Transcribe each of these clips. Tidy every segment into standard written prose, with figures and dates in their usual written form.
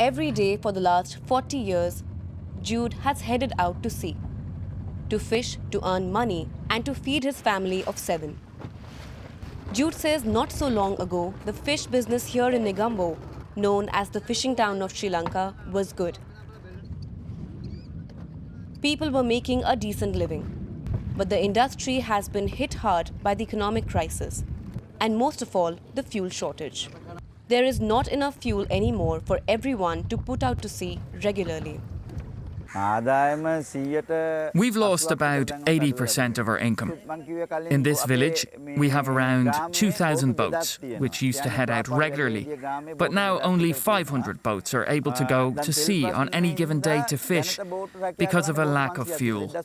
Every day for the last 40 years, Jude has headed out to sea, to fish, to earn money, and to feed his family of 7. Jude says not so long ago, the fish business here in Negombo, known as the fishing town of Sri Lanka, was good. People were making a decent living. But the industry has been hit hard by the economic crisis, and most of all, the fuel shortage. There is not enough fuel anymore for everyone to put out to sea regularly. We've lost about 80% of our income. In this village, we have around 2,000 boats, which used to head out regularly. But now only 500 boats are able to go to sea on any given day to fish because of a lack of fuel. The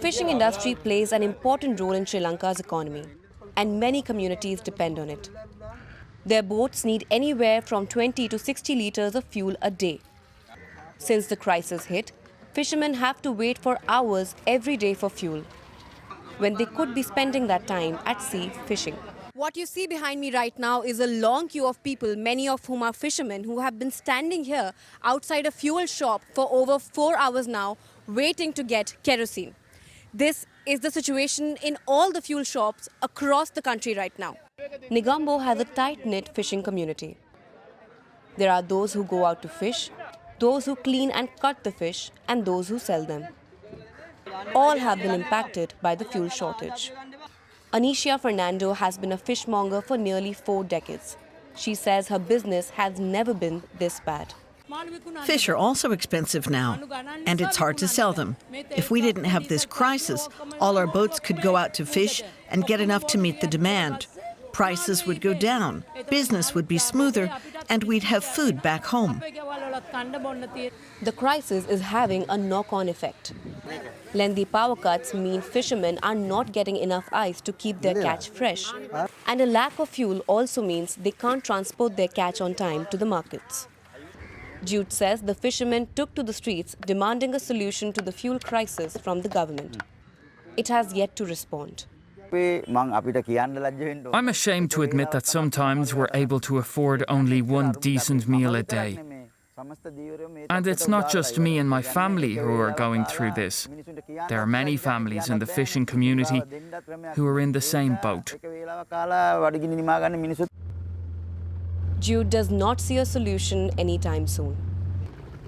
fishing industry plays an important role in Sri Lanka's economy, and many communities depend on it. Their boats need anywhere from 20 to 60 litres of fuel a day. Since the crisis hit, fishermen have to wait for hours every day for fuel, when they could be spending that time at sea fishing. What you see behind me right now is a long queue of people, many of whom are fishermen, who have been standing here outside a fuel shop for over 4 hours now, waiting to get kerosene. This is the situation in all the fuel shops across the country right now. Negombo has a tight-knit fishing community. There are those who go out to fish, those who clean and cut the fish, and those who sell them. All have been impacted by the fuel shortage. Anicia Fernando has been a fishmonger for nearly 4 decades. She says her business has never been this bad. Fish are also expensive now, and it's hard to sell them. If we didn't have this crisis, all our boats could go out to fish and get enough to meet the demand. Prices would go down, business would be smoother, and we'd have food back home. The crisis is having a knock-on effect. Lengthy power cuts mean fishermen are not getting enough ice to keep their catch fresh. And a lack of fuel also means they can't transport their catch on time to the markets. Jude says the fishermen took to the streets demanding a solution to the fuel crisis from the government. It has yet to respond. I'm ashamed to admit that sometimes we're able to afford only one decent meal a day. And it's not just me and my family who are going through this. There are many families in the fishing community who are in the same boat. Jude does not see a solution anytime soon.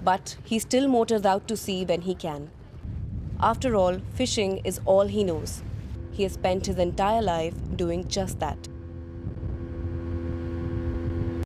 But he still motors out to sea when he can. After all, fishing is all he knows. He has spent his entire life doing just that.